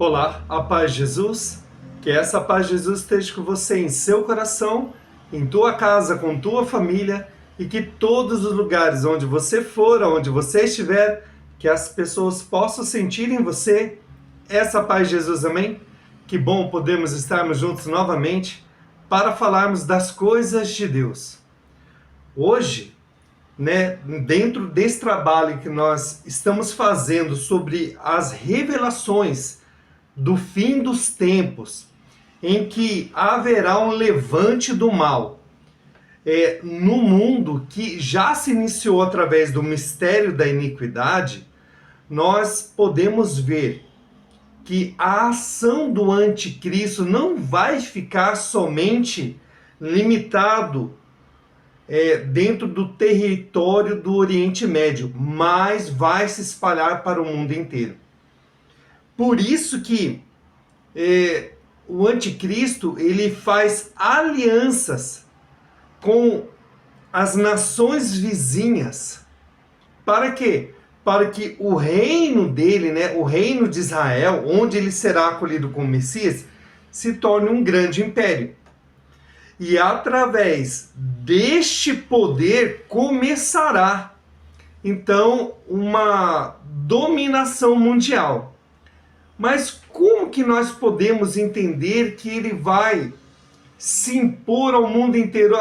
Olá, a paz de Jesus, que essa paz de Jesus esteja com você em seu coração, em tua casa, com tua família, e que todos os lugares onde você for, onde você estiver, que as pessoas possam sentir em você essa paz de Jesus, amém? Que bom podermos estarmos juntos novamente para falarmos das coisas de Deus. Hoje, dentro desse trabalho que nós estamos fazendo sobre as revelações do fim dos tempos, em que haverá um levante do mal no mundo que já se iniciou através do mistério da iniquidade, nós podemos ver que a ação do anticristo não vai ficar somente limitado dentro do território do Oriente Médio, mas vai se espalhar para o mundo inteiro. Por isso que o anticristo ele faz alianças com as nações vizinhas. Para quê? Para que o reino dele, o reino de Israel, onde ele será acolhido como Messias, se torne um grande império. E através deste poder começará, então, uma dominação mundial. Mas como que nós podemos entender que ele vai se impor ao mundo inteiro?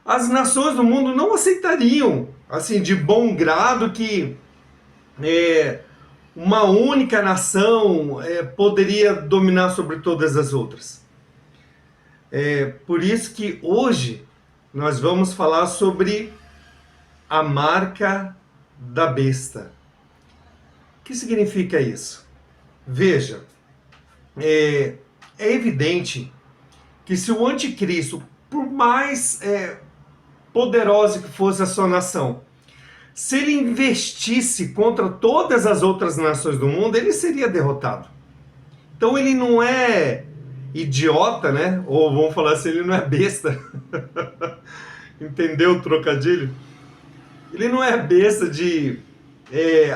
As nações do mundo não aceitariam, assim, de bom grado que uma única nação poderia dominar sobre todas as outras. Por isso que hoje nós vamos falar sobre a marca da besta. O que significa isso? Veja, é evidente que se o anticristo, por mais poderosa que fosse a sua nação, se ele investisse contra todas as outras nações do mundo, ele seria derrotado. Então ele não é idiota, ou vamos falar assim, ele não é besta. Entendeu o trocadilho? Ele não é besta de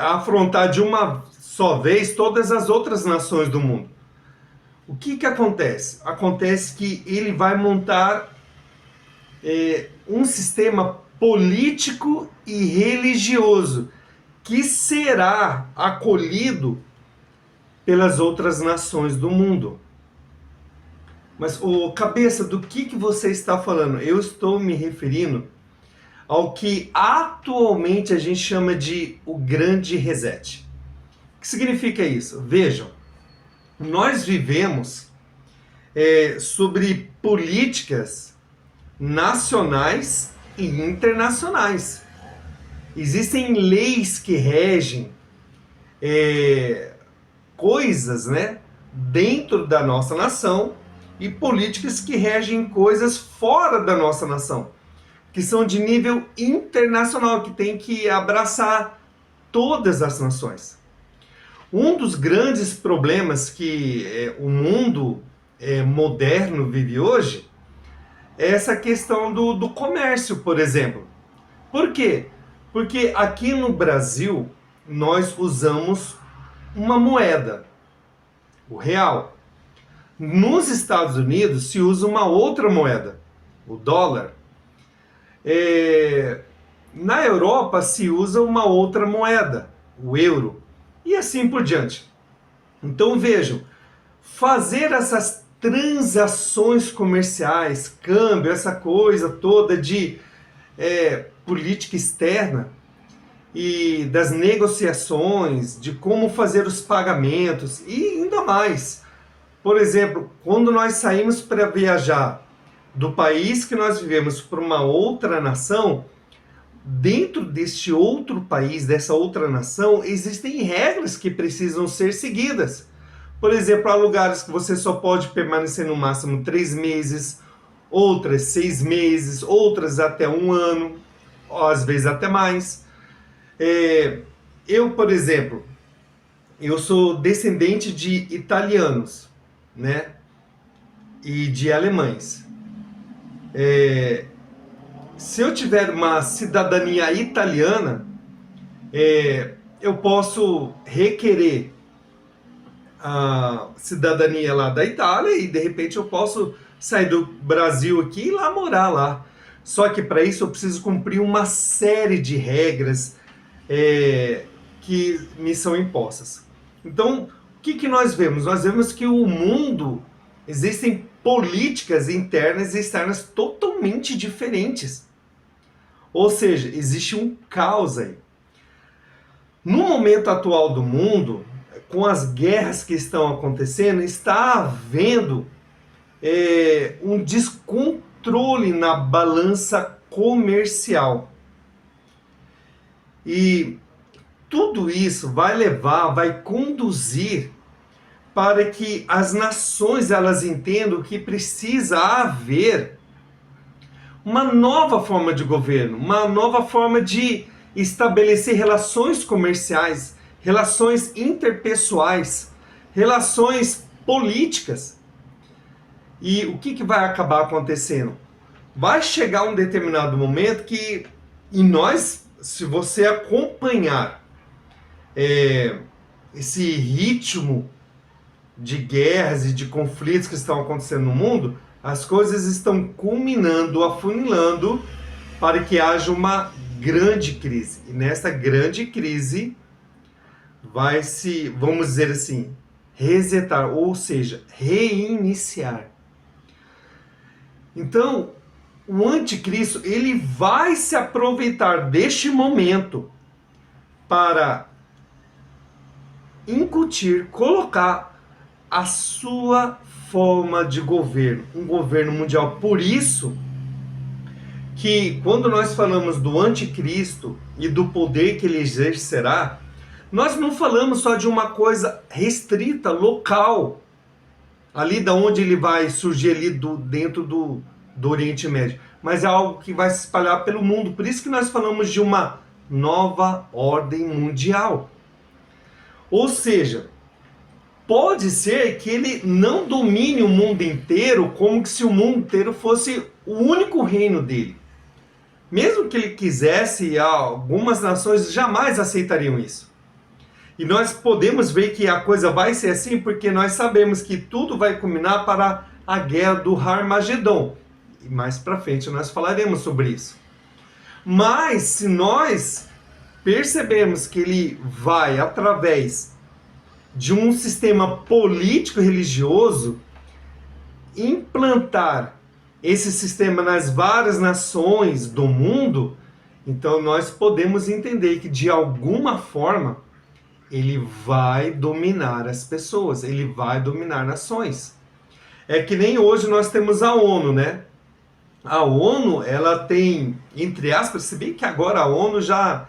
afrontar de uma só vez todas as outras nações do mundo. O que acontece? Acontece que ele vai montar um sistema político e religioso que será acolhido pelas outras nações do mundo. Mas, cabeça, do que você está falando? Eu estou me referindo ao que atualmente a gente chama de o grande reset. O que significa isso? Vejam, nós vivemos sobre políticas nacionais e internacionais. Existem leis que regem coisas, dentro da nossa nação e políticas que regem coisas fora da nossa nação, que são de nível internacional, que tem que abraçar todas as nações. Um dos grandes problemas que o mundo moderno vive hoje é essa questão do comércio, por exemplo. Por quê? Porque aqui no Brasil nós usamos uma moeda, o real. Nos Estados Unidos se usa uma outra moeda, o dólar. Na Europa se usa uma outra moeda, o euro, e assim por diante. Então vejam, fazer essas transações comerciais, câmbio, essa coisa toda de política externa e das negociações, de como fazer os pagamentos e ainda mais. Por exemplo, quando nós saímos para viajar do país que nós vivemos para uma outra nação, dentro deste outro país, dessa outra nação, existem regras que precisam ser seguidas. Por exemplo, há lugares que você só pode permanecer no máximo 3 meses, outras 6 meses, outras até 1 ano, ou às vezes até mais. Eu, por exemplo, eu sou descendente de italianos, e de alemães. Se eu tiver uma cidadania italiana, eu posso requerer a cidadania lá da Itália e de repente eu posso sair do Brasil aqui e ir lá morar lá. Só que para isso eu preciso cumprir uma série de regras que me são impostas. Então, o que nós vemos? Nós vemos que o mundo, existem políticas internas e externas totalmente diferentes. Ou seja, existe um caos aí. No momento atual do mundo, com as guerras que estão acontecendo, está havendo um descontrole na balança comercial. E tudo isso vai conduzir para que as nações elas entendam que precisa haver uma nova forma de governo, uma nova forma de estabelecer relações comerciais, relações interpessoais, relações políticas. E o que vai acabar acontecendo? Vai chegar um determinado momento que, e nós, se você acompanhar esse ritmo de guerras e de conflitos que estão acontecendo no mundo, as coisas estão culminando, afunilando para que haja uma grande crise. E nessa grande crise vai se, vamos dizer assim, resetar, ou seja, reiniciar. Então, o anticristo, ele vai se aproveitar deste momento para incutir, colocar a sua forma de governo, um governo mundial. Por isso que quando nós falamos do anticristo e do poder que ele exercerá, nós não falamos só de uma coisa restrita, local, ali da onde ele vai surgir ali dentro do Oriente Médio, mas é algo que vai se espalhar pelo mundo. Por isso que nós falamos de uma nova ordem mundial. Ou seja, pode ser que ele não domine o mundo inteiro como se o mundo inteiro fosse o único reino dele. Mesmo que ele quisesse, algumas nações jamais aceitariam isso. E nós podemos ver que a coisa vai ser assim porque nós sabemos que tudo vai culminar para a guerra do Armagedon. E mais para frente nós falaremos sobre isso. Mas se nós percebemos que ele vai através de um sistema político-religioso implantar esse sistema nas várias nações do mundo, então nós podemos entender que de alguma forma ele vai dominar as pessoas, ele vai dominar nações. É que nem hoje nós temos a ONU, né? A ONU, ela tem, entre aspas, se bem que agora a ONU já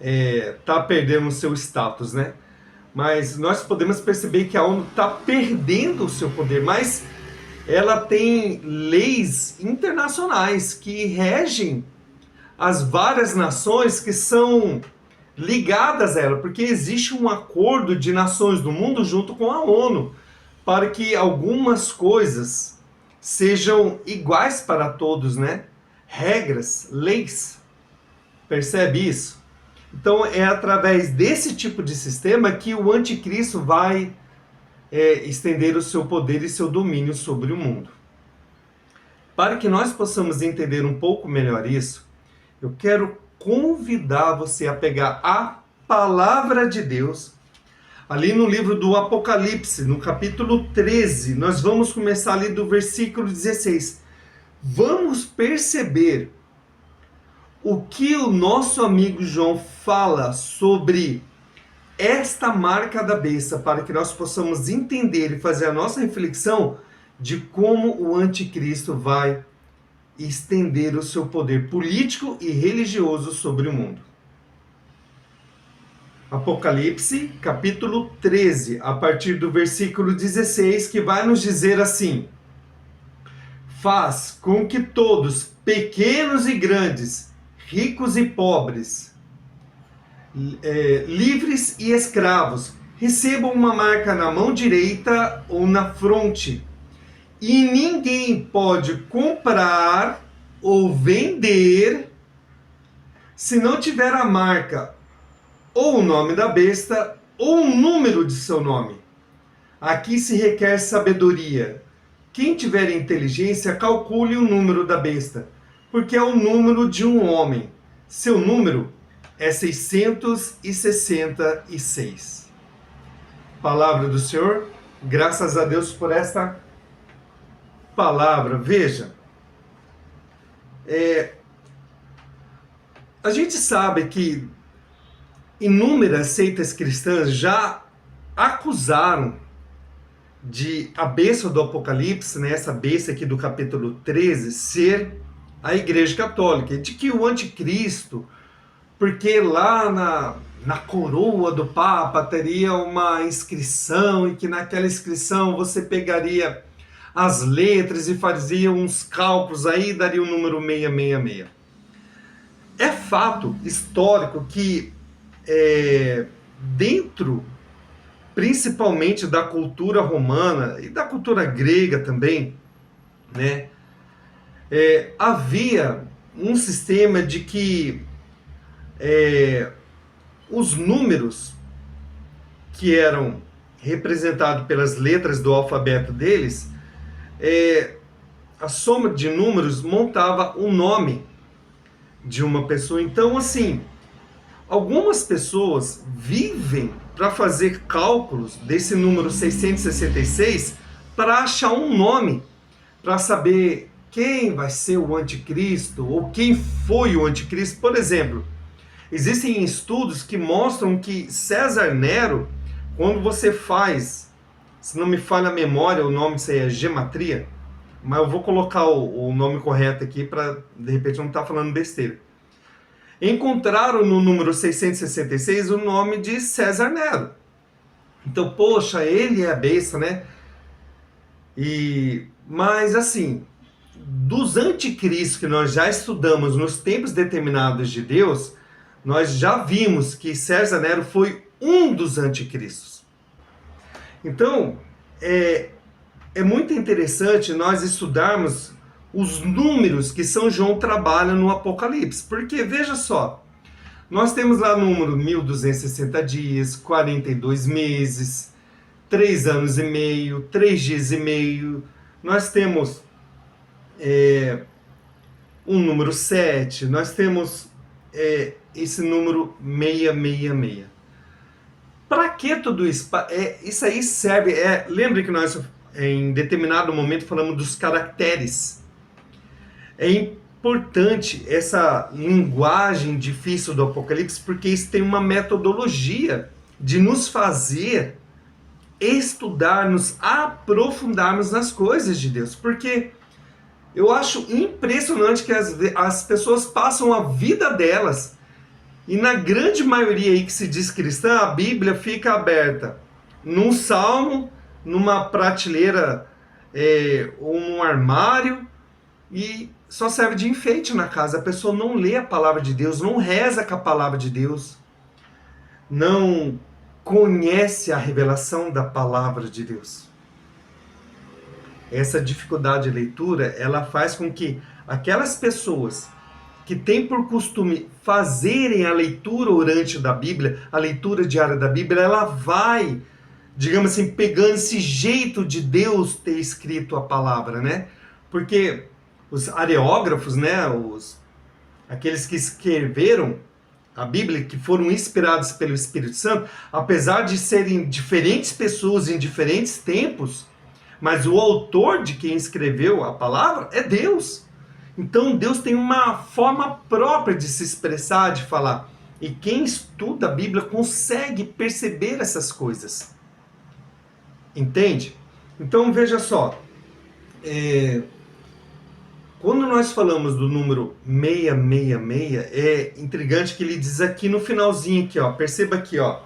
está perdendo o seu status, né? Mas nós podemos perceber que a ONU está perdendo o seu poder, mas ela tem leis internacionais que regem as várias nações que são ligadas a ela, porque existe um acordo de nações do mundo junto com a ONU, para que algumas coisas sejam iguais para todos, né? Regras, leis. Percebe isso? Então é através desse tipo de sistema que o anticristo vai estender o seu poder e seu domínio sobre o mundo. Para que nós possamos entender um pouco melhor isso, eu quero convidar você a pegar a palavra de Deus, ali no livro do Apocalipse, no capítulo 13, nós vamos começar ali do versículo 16. Vamos perceber o que o nosso amigo João fala sobre esta marca da besta, para que nós possamos entender e fazer a nossa reflexão de como o anticristo vai estender o seu poder político e religioso sobre o mundo. Apocalipse, capítulo 13, a partir do versículo 16, que vai nos dizer assim: faz com que todos, pequenos e grandes, ricos e pobres, livres e escravos, recebam uma marca na mão direita ou na fronte, e ninguém pode comprar ou vender se não tiver a marca ou o nome da besta ou o número de seu nome. Aqui se requer sabedoria. Quem tiver inteligência, calcule o número da besta, porque é o número de um homem. Seu número é 666. Palavra do Senhor, graças a Deus por esta palavra. Veja, a gente sabe que inúmeras seitas cristãs já acusaram de a besta do Apocalipse, né, essa besta aqui do capítulo 13, ser a Igreja Católica, de que o anticristo, porque lá na coroa do Papa teria uma inscrição, e que naquela inscrição você pegaria as letras e fazia uns cálculos aí, daria o número 666. É fato histórico que dentro principalmente da cultura romana e da cultura grega também, né, havia um sistema de que os números que eram representados pelas letras do alfabeto deles, a soma de números montava o nome de uma pessoa. Então, assim, algumas pessoas vivem para fazer cálculos desse número 666 para achar um nome, para saber quem vai ser o anticristo ou quem foi o anticristo. Por exemplo, existem estudos que mostram que César Nero, quando você faz, se não me falha a memória, o nome disso aí é gematria, mas eu vou colocar o nome correto aqui para de repente não estar falando besteira. Encontraram no número 666 o nome de César Nero. Então, poxa, ele é a besta, né? Mas assim, dos anticristos que nós já estudamos nos tempos determinados de Deus, nós já vimos que César Nero foi um dos anticristos. Então, é muito interessante nós estudarmos os números que São João trabalha no Apocalipse. Porque, veja só, nós temos lá o número 1260 dias, 42 meses, 3 anos e meio, 3 dias e meio. Nós temos um número 7, nós temos esse número 666. Para que tudo isso? Isso aí serve... lembre que nós, em determinado momento, falamos dos caracteres. É importante essa linguagem difícil do Apocalipse, porque isso tem uma metodologia de nos fazer estudar, nos aprofundarmos nas coisas de Deus. Porque eu acho impressionante que as pessoas passam a vida delas, e na grande maioria aí que se diz cristã, a Bíblia fica aberta num salmo, numa prateleira ou num armário, e só serve de enfeite na casa. A pessoa não lê a palavra de Deus, não reza com a palavra de Deus, não conhece a revelação da palavra de Deus. Essa dificuldade de leitura, ela faz com que aquelas pessoas que têm por costume fazerem a leitura orante da Bíblia, a leitura diária da Bíblia, ela vai, digamos assim, pegando esse jeito de Deus ter escrito a palavra, né? Porque os areógrafos, né, aqueles que escreveram a Bíblia, que foram inspirados pelo Espírito Santo, apesar de serem diferentes pessoas em diferentes tempos, mas o autor de quem escreveu a palavra é Deus. Então Deus tem uma forma própria de se expressar, de falar. E quem estuda a Bíblia consegue perceber essas coisas. Entende? Então veja só. Quando nós falamos do número 666, é intrigante que ele diz aqui no finalzinho, aqui, ó, perceba aqui, ó.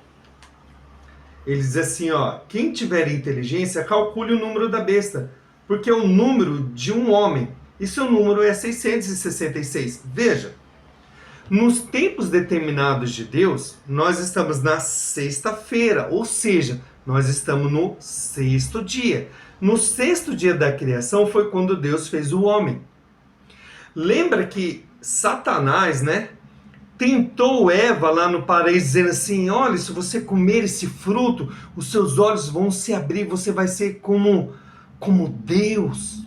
Ele diz assim, ó, quem tiver inteligência, calcule o número da besta, porque é o número de um homem, e seu número é 666. Veja, nos tempos determinados de Deus, nós estamos na sexta-feira, ou seja, nós estamos no sexto dia. No sexto dia da criação foi quando Deus fez o homem. Lembra que Satanás, né, tentou Eva lá no paraíso, dizendo assim: olha, se você comer esse fruto, os seus olhos vão se abrir, você vai ser como Deus.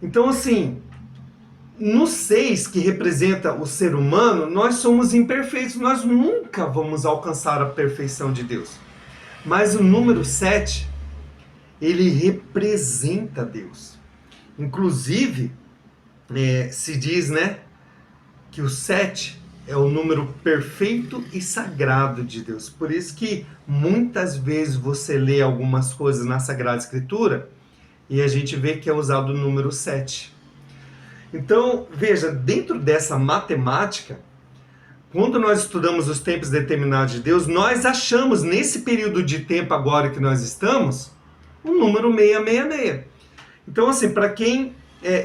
Então, assim, no 6, que representa o ser humano, nós somos imperfeitos, nós nunca vamos alcançar a perfeição de Deus. Mas o número 7, ele representa Deus. Inclusive, se diz, né, que o 7 é o número perfeito e sagrado de Deus. Por isso que muitas vezes você lê algumas coisas na Sagrada Escritura e a gente vê que é usado o número 7. Então, veja, dentro dessa matemática, quando nós estudamos os tempos determinados de Deus, nós achamos nesse período de tempo agora que nós estamos, o número 666. Então, assim, para quem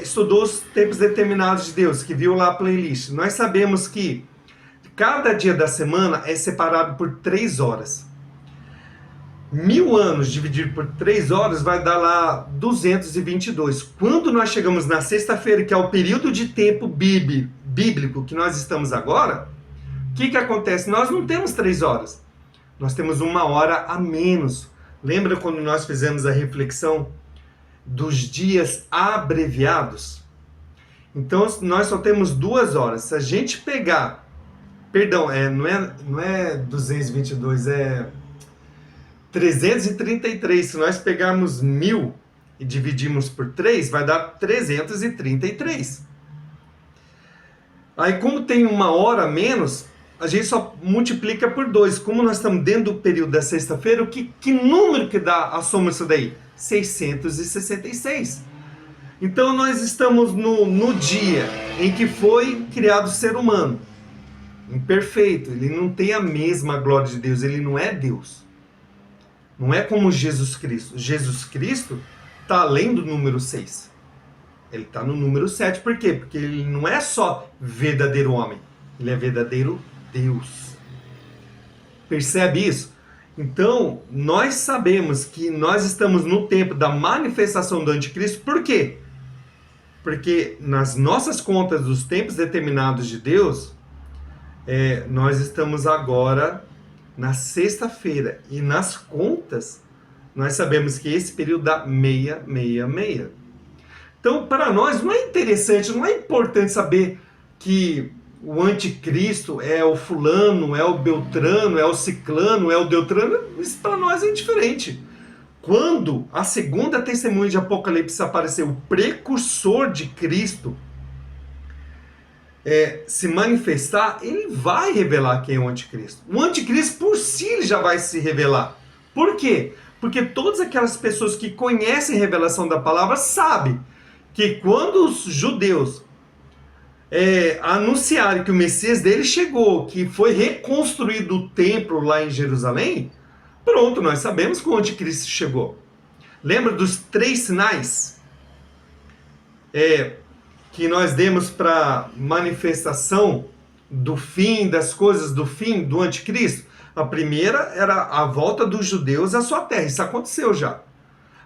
estudou os tempos determinados de Deus, que viu lá a playlist, nós sabemos que cada dia da semana é separado por 3 horas. 1000 anos dividido por 3 horas vai dar lá 222. Quando nós chegamos na sexta-feira, que é o período de tempo bíblico que nós estamos agora, o que acontece? Nós não temos 3 horas. Nós temos 1 hora a menos. Lembra quando nós fizemos a reflexão dos dias abreviados? Então nós só temos 2 horas. Se a gente pegar, perdão, não é 222, é 333. Se nós pegarmos 1000 e dividirmos por 3, vai dar 333. Aí, como tem 1 hora a menos, a gente só multiplica por 2. Como nós estamos dentro do período da sexta-feira, que número que dá a soma disso daí? 666. Então nós estamos no dia em que foi criado o ser humano. Imperfeito, ele não tem a mesma glória de Deus, ele não é Deus. Não é como Jesus Cristo. Jesus Cristo está além do número 6. Ele está no número 7. Por quê? Porque ele não é só verdadeiro homem, ele é verdadeiro Deus. Percebe isso? Então, nós sabemos que nós estamos no tempo da manifestação do anticristo. Por quê? Porque nas nossas contas dos tempos determinados de Deus, nós estamos agora na sexta-feira. E nas contas, nós sabemos que esse período dá 666. Então, para nós, não é interessante, não é importante saber que o anticristo é o fulano, é o beltrano, é o ciclano, é o deutrano. Isso para nós é indiferente. Quando a segunda testemunha de Apocalipse aparecer, o precursor de Cristo se manifestar, ele vai revelar quem é o anticristo. O anticristo por si ele já vai se revelar. Por quê? Porque todas aquelas pessoas que conhecem a revelação da palavra sabem que quando os judeus anunciarem que o Messias dele chegou, que foi reconstruído o templo lá em Jerusalém, pronto, nós sabemos que o anticristo chegou. Lembra dos 3 sinais que nós demos para manifestação do fim, das coisas do fim do anticristo? A primeira era a volta dos judeus à sua terra. Isso aconteceu já.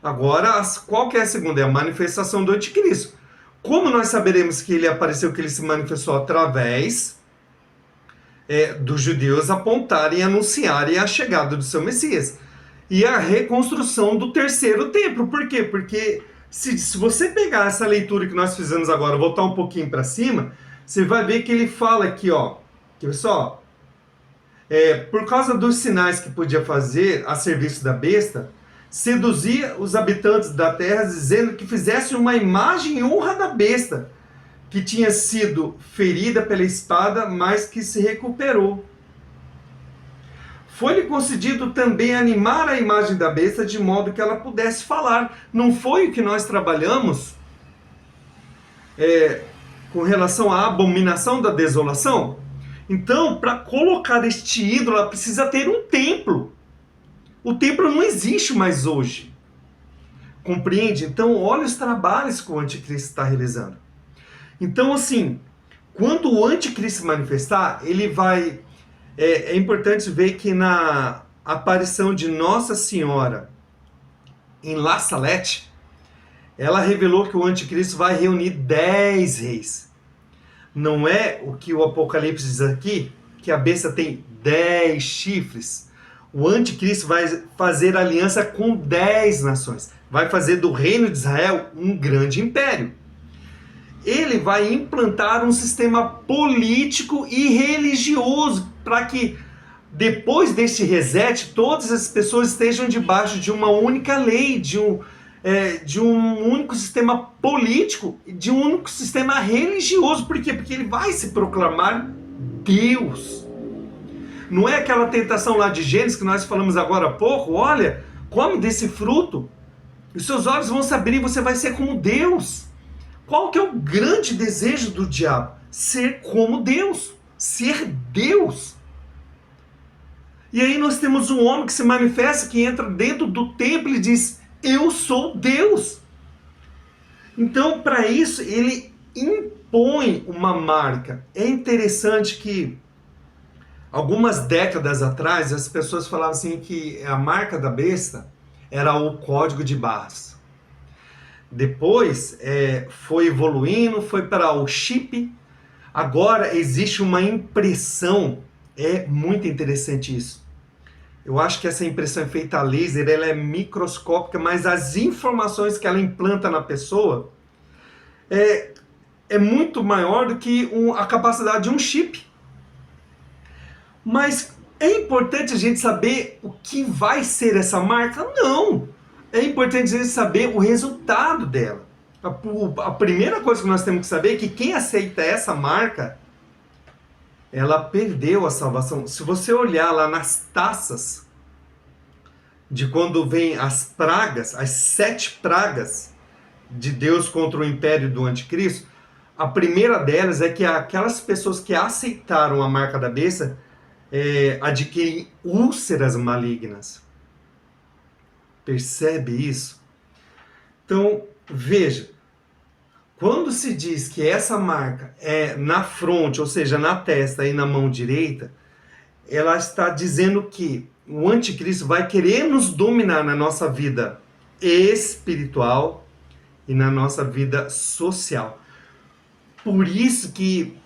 Agora, qual que é a segunda? É a manifestação do anticristo. Como nós saberemos que ele apareceu, que ele se manifestou? Através dos judeus apontarem e anunciarem a chegada do seu Messias. E a reconstrução do terceiro templo. Por quê? Porque se você pegar essa leitura que nós fizemos agora, voltar um pouquinho para cima, você vai ver que ele fala aqui, ó, que só, por causa dos sinais que podia fazer a serviço da besta, seduzia os habitantes da terra, dizendo que fizessem uma imagem em honra da besta, que tinha sido ferida pela espada, mas que se recuperou. Foi-lhe concedido também animar a imagem da besta, de modo que ela pudesse falar. Não foi o que nós trabalhamos com relação à abominação da desolação? Então, para colocar este ídolo, ela precisa ter um templo. O templo não existe mais hoje. Compreende? Então, olha os trabalhos que o anticristo está realizando. Então, assim, quando o anticristo se manifestar, ele vai... É importante ver que na aparição de Nossa Senhora em La Salette, ela revelou que o anticristo vai reunir 10 reis. Não é o que o Apocalipse diz aqui, que a besta tem 10 chifres. O anticristo vai fazer aliança com 10 nações. Vai fazer do reino de Israel um grande império. Ele vai implantar um sistema político e religioso para que, depois deste reset, todas as pessoas estejam debaixo de uma única lei, de um único sistema político, de um único sistema religioso. Por quê? Porque ele vai se proclamar Deus. Não é aquela tentação lá de Gênesis que nós falamos agora há pouco? Olha, come desse fruto, e seus olhos vão se abrir e você vai ser como Deus. Qual que é o grande desejo do diabo? Ser como Deus. Ser Deus. E aí nós temos um homem que se manifesta, que entra dentro do templo e diz: eu sou Deus. Então, para isso, ele impõe uma marca. É interessante que algumas décadas atrás as pessoas falavam assim que a marca da besta era o código de barras. Depois foi evoluindo, foi para o chip. Agora existe uma impressão. É muito interessante isso. Eu acho que essa impressão é feita a laser, ela é microscópica, mas as informações que ela implanta na pessoa é muito maior do que a capacidade de um chip. Mas é importante a gente saber o que vai ser essa marca? Não! É importante a gente saber o resultado dela. A primeira coisa que nós temos que saber é que quem aceita essa marca, ela perdeu a salvação. Se você olhar lá nas taças de quando vem as pragas, as 7 pragas de Deus contra o império do anticristo, a primeira delas é que aquelas pessoas que aceitaram a marca da besta adquirem úlceras malignas. Percebe isso? Então, veja, quando se diz que essa marca é na fronte, ou seja, na testa e na mão direita, ela está dizendo que o anticristo vai querer nos dominar na nossa vida espiritual e na nossa vida social. Por isso que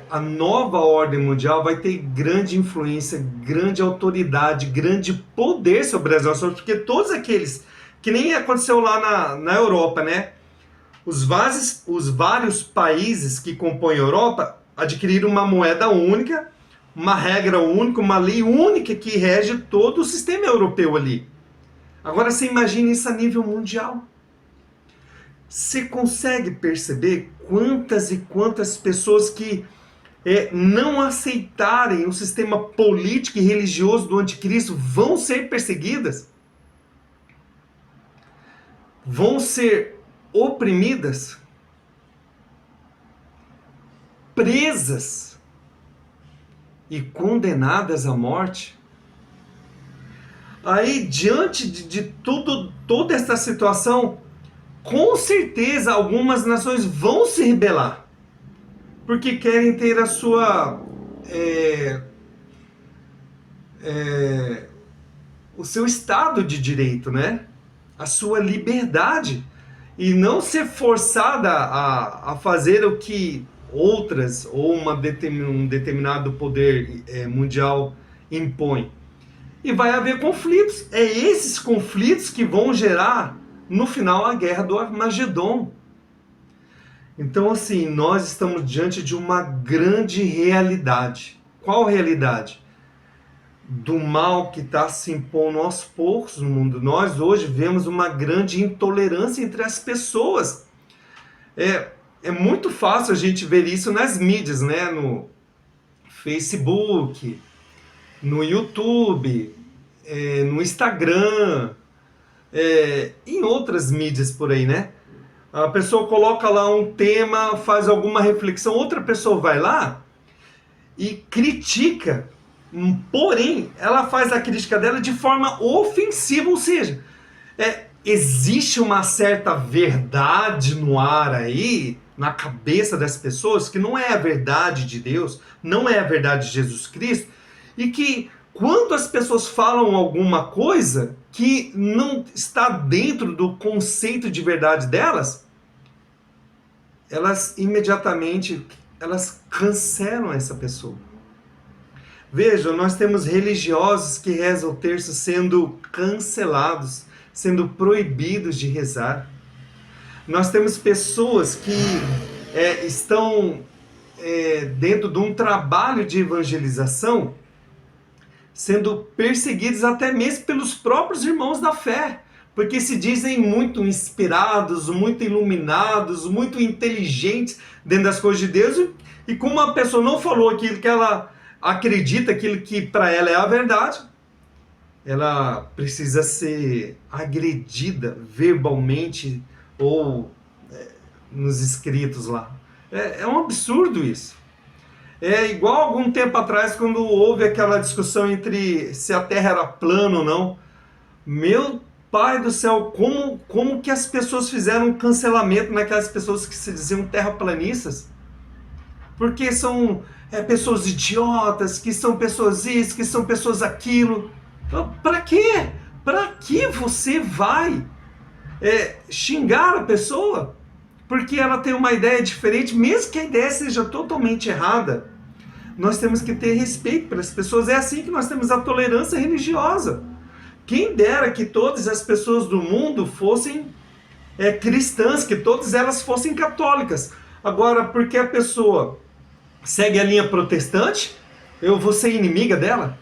a nova ordem mundial vai ter grande influência, grande autoridade, grande poder sobre as nações, porque todos aqueles, que nem aconteceu lá na Europa, né? Os vários países que compõem a Europa adquiriram uma moeda única, uma regra única, uma lei única que rege todo o sistema europeu ali. Agora você imagine isso a nível mundial. Você consegue perceber quantas e quantas pessoas que não aceitarem o sistema político e religioso do anticristo vão ser perseguidas? Vão ser oprimidas? Presas? E condenadas à morte? Aí, diante de toda essa situação, com certeza algumas nações vão se rebelar, porque querem ter a sua o seu estado de direito, né? A sua liberdade, e não ser forçada a fazer o que outras ou um determinado poder mundial impõe. E vai haver conflitos. É esses conflitos que vão gerar no final a guerra do Armagedon. Então, assim, nós estamos diante de uma grande realidade. Qual realidade? Do mal que está se impondo aos poucos no mundo. Nós hoje vemos uma grande intolerância entre as pessoas. É muito fácil a gente ver isso nas mídias, né? No Facebook, no YouTube, no Instagram, em outras mídias por aí, né? A pessoa coloca lá um tema, faz alguma reflexão, outra pessoa vai lá e critica, porém, ela faz a crítica dela de forma ofensiva, ou seja, existe uma certa verdade no ar aí, na cabeça das pessoas, que não é a verdade de Deus, não é a verdade de Jesus Cristo, e que quando as pessoas falam alguma coisa que não está dentro do conceito de verdade delas, elas imediatamente elas cancelam essa pessoa. Vejam, nós temos religiosos que rezam o terço sendo cancelados, sendo proibidos de rezar. Nós temos pessoas que estão dentro de um trabalho de evangelização, sendo perseguidos até mesmo pelos próprios irmãos da fé, porque se dizem muito inspirados, muito iluminados, muito inteligentes dentro das coisas de Deus, e como a pessoa não falou aquilo que ela acredita, aquilo que para ela é a verdade, ela precisa ser agredida verbalmente ou nos escritos lá. É um absurdo isso. É igual algum tempo atrás, quando houve aquela discussão entre se a Terra era plana ou não. Meu Pai do céu, como que as pessoas fizeram um cancelamento naquelas pessoas que se diziam terraplanistas? Porque são pessoas idiotas, que são pessoas isso, que são pessoas aquilo. Então, para quê? Para que você vai xingar a pessoa? Porque ela tem uma ideia diferente, mesmo que a ideia seja totalmente errada. Nós temos que ter respeito pelas pessoas. É assim que nós temos a tolerância religiosa. Quem dera que todas as pessoas do mundo fossem cristãs, que todas elas fossem católicas. Agora, porque a pessoa segue a linha protestante, eu vou ser inimiga dela?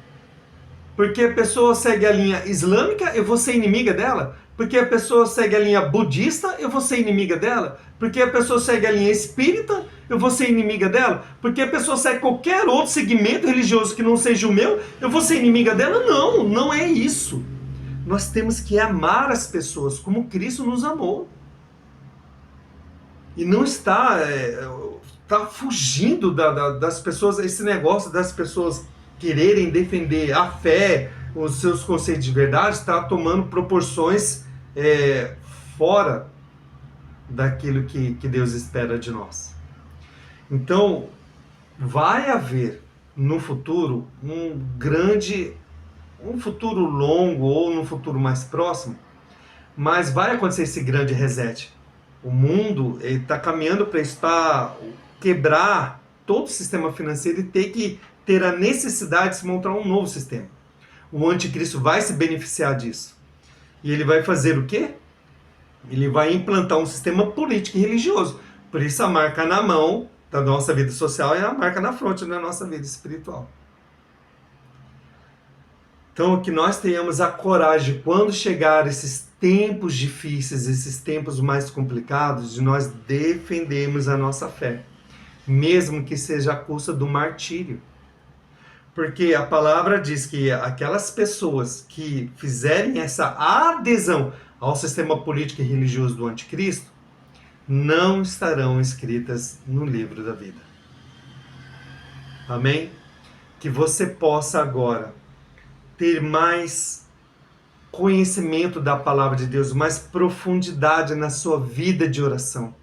Porque a pessoa segue a linha islâmica, eu vou ser inimiga dela? Porque a pessoa segue a linha budista, eu vou ser inimiga dela? Porque a pessoa segue a linha espírita, eu vou ser inimiga dela? Porque a pessoa segue qualquer outro segmento religioso que não seja o meu, eu vou ser inimiga dela? Não, não é isso. Nós temos que amar as pessoas como Cristo nos amou. E não está fugindo das pessoas, esse negócio das pessoas quererem defender a fé, os seus conceitos de verdade, está tomando proporções fora daquilo que Deus espera de nós. Então, vai haver no futuro um futuro longo ou no futuro mais próximo, mas vai acontecer esse grande reset. O mundo está caminhando para isso, para quebrar todo o sistema financeiro e ter a necessidade de se montar um novo sistema. O anticristo vai se beneficiar disso. E ele vai fazer o quê? Ele vai implantar um sistema político e religioso. Por isso a marca na mão da nossa vida social é a marca na fronte da nossa vida espiritual. Então, que nós tenhamos a coragem, quando chegar esses tempos difíceis, esses tempos mais complicados, de nós defendermos a nossa fé, mesmo que seja à custa do martírio. Porque a palavra diz que aquelas pessoas que fizerem essa adesão ao sistema político e religioso do anticristo não estarão escritas no livro da vida. Amém? Que você possa agora ter mais conhecimento da palavra de Deus, mais profundidade na sua vida de oração,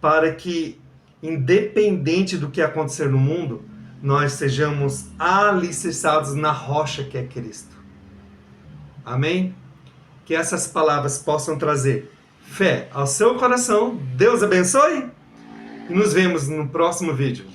para que, independente do que acontecer no mundo, nós sejamos alicerçados na rocha que é Cristo. Amém? Que essas palavras possam trazer fé ao seu coração. Deus abençoe e nos vemos no próximo vídeo.